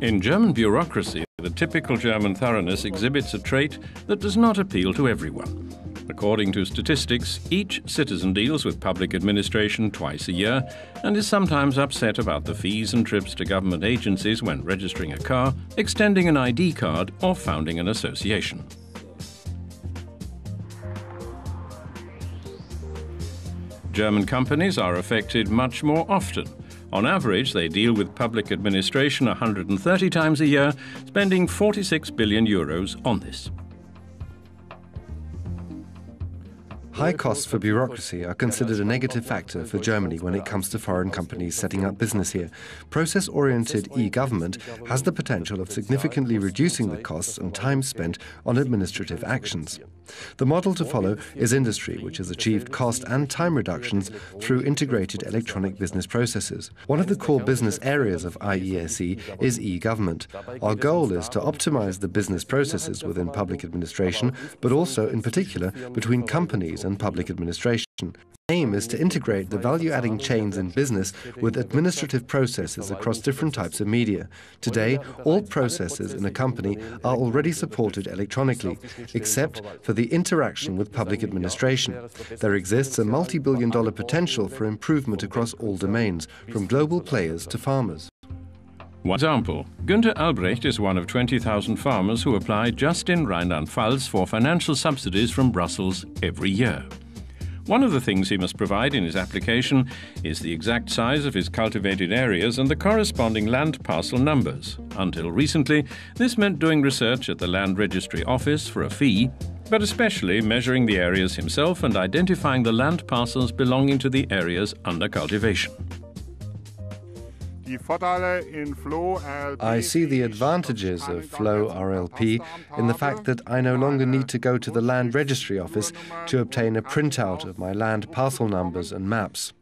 In German bureaucracy, the typical German thoroughness exhibits a trait that does not appeal to everyone. According to statistics, each citizen deals with public administration twice a year and is sometimes upset about the fees and trips to government agencies when registering a car, extending an ID card, or founding an association. German companies are affected much more often. On average, they deal with public administration 130 times a year, spending 46 billion euros on this. High costs for bureaucracy are considered a negative factor for Germany when it comes to foreign companies setting up business here. Process-oriented e-government has the potential of significantly reducing the costs and time spent on administrative actions. The model to follow is industry, which has achieved cost and time reductions through integrated electronic business processes. One of the core business areas of IESE is e-government. Our goal is to optimize the business processes within public administration, but also, in particular, between companies and public administration. The aim is to integrate the value-adding chains in business with administrative processes across different types of media. Today, all processes in a company are already supported electronically, except for the interaction with public administration. There exists a multi-billion-dollar potential for improvement across all domains, from global players to farmers. One example, Günther Albrecht is one of 20,000 farmers who apply just in Rheinland-Pfalz for financial subsidies from Brussels every year. One of the things he must provide in his application is the exact size of his cultivated areas and the corresponding land parcel numbers. Until recently, this meant doing research at the Land Registry Office for a fee, but especially measuring the areas himself and identifying the land parcels belonging to the areas under cultivation. I see the advantages of Flow RLP in the fact that I no longer need to go to the Land Registry Office to obtain a printout of my land parcel numbers and maps.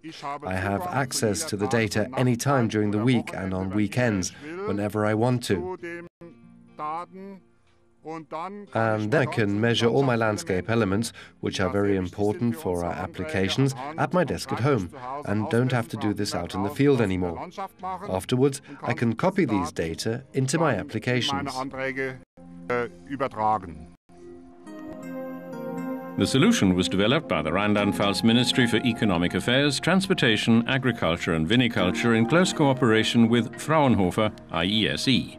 I have access to the data any time during the week and on weekends, whenever I want to. And then I can measure all my landscape elements, which are very important for our applications, at my desk at home, and don't have to do this out in the field anymore. Afterwards, I can copy these data into my applications. The solution was developed by the Rheinland-Pfalz Ministry for Economic Affairs, Transportation, Agriculture and Viniculture in close cooperation with Fraunhofer IESE.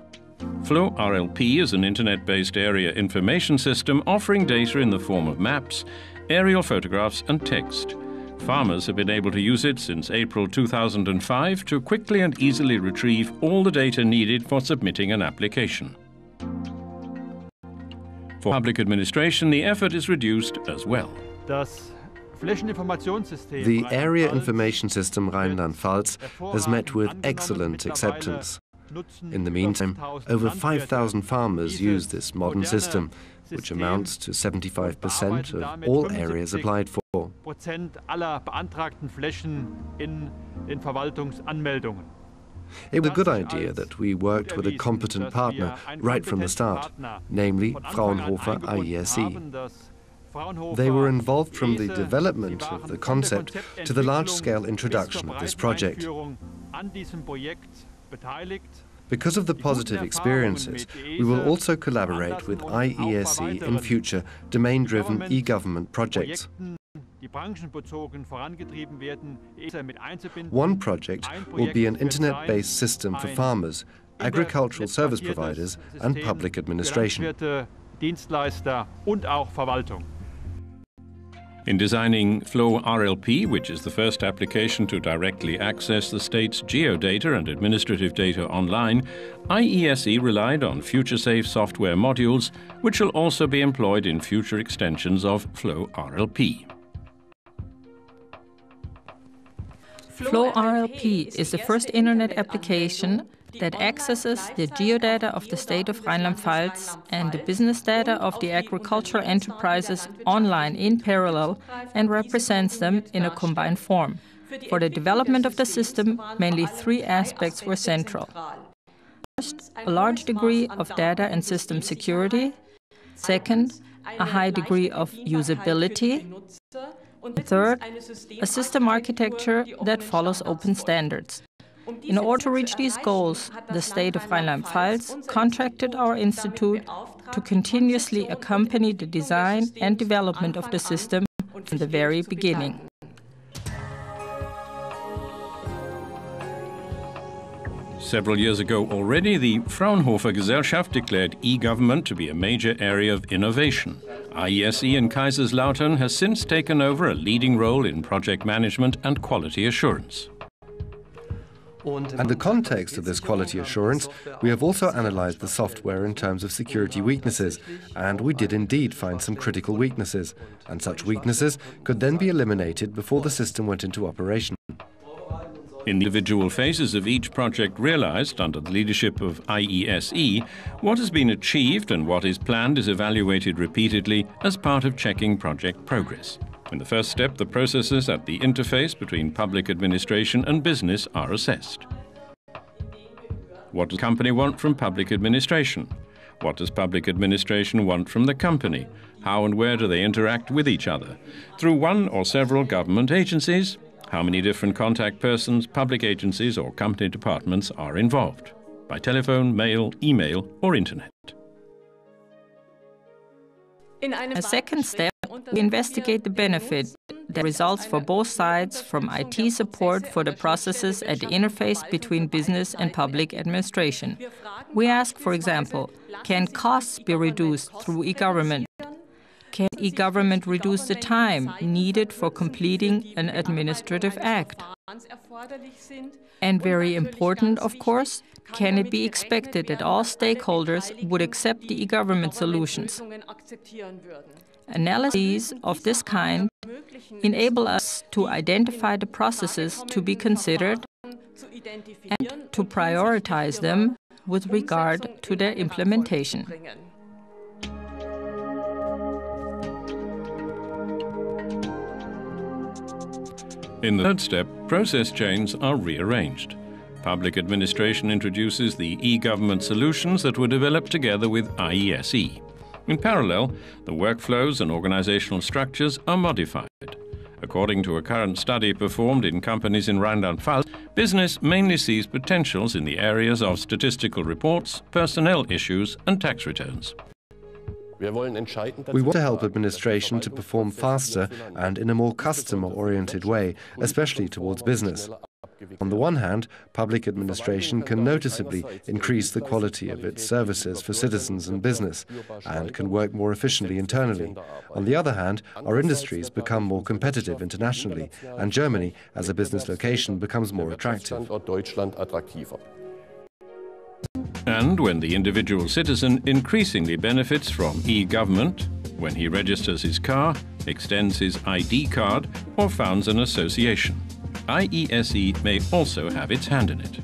Flow RLP is an internet-based area information system offering data in the form of maps, aerial photographs and text. Farmers have been able to use it since April 2005 to quickly and easily retrieve all the data needed for submitting an application. For public administration, the effort is reduced as well. The Area Information System Rheinland-Pfalz has met with excellent acceptance. In the meantime, over 5,000 farmers use this modern system, which amounts to 75% of all areas applied for. It was a good idea that we worked with a competent partner right from the start, namely Fraunhofer IESE. They were involved from the development of the concept to the large-scale introduction of this project. Because of the positive experiences, we will also collaborate with IESE in future domain-driven e-government projects. One project will be an internet-based system for farmers, agricultural service providers and public administration. In designing Flow RLP, which is the first application to directly access the state's geodata and administrative data online, IESE relied on future-safe software modules, which will also be employed in future extensions of Flow RLP. Flow RLP is the first internet application that accesses the geodata of the state of Rheinland-Pfalz and the business data of the agricultural enterprises online in parallel and represents them in a combined form. For the development of the system, mainly three aspects were central. First, a large degree of data and system security. Second, a high degree of usability. And third, a system architecture that follows open standards. In order to reach these goals, the state of Rheinland-Pfalz contracted our institute to continuously accompany the design and development of the system from the very beginning. Several years ago already, the Fraunhofer Gesellschaft declared e-government to be a major area of innovation. IESE in Kaiserslautern has since taken over a leading role in project management and quality assurance. In the context of this quality assurance, we have also analyzed the software in terms of security weaknesses, and we did indeed find some critical weaknesses, and such weaknesses could then be eliminated before the system went into operation. In the individual phases of each project realized under the leadership of IESE, what has been achieved and what is planned is evaluated repeatedly as part of checking project progress. In the first step, the processes at the interface between public administration and business are assessed. What does the company want from public administration? What does public administration want from the company? How and where do they interact with each other? Through one or several government agencies? How many different contact persons, public agencies or company departments are involved? By telephone, mail, email or internet. A second step, we investigate the benefit that results for both sides from IT support for the processes at the interface between business and public administration. We ask, for example, can costs be reduced through e-government? Can e-government reduce the time needed for completing an administrative act? And very important, of course, can it be expected that all stakeholders would accept the e-government solutions? Analyses of this kind enable us to identify the processes to be considered and to prioritize them with regard to their implementation. In the third step, process chains are rearranged. Public administration introduces the e-government solutions that were developed together with IESE. In parallel, the workflows and organizational structures are modified. According to a current study performed in companies in Rheinland-Pfalz, business mainly sees potentials in the areas of statistical reports, personnel issues and tax returns. We want to help administration to perform faster and in a more customer-oriented way, especially towards business. On the one hand, public administration can noticeably increase the quality of its services for citizens and business, and can work more efficiently internally. On the other hand, our industries become more competitive internationally, and Germany, as a business location, becomes more attractive. And when the individual citizen increasingly benefits from e-government, when he registers his car, extends his ID card, or founds an association, IESE may also have its hand in it.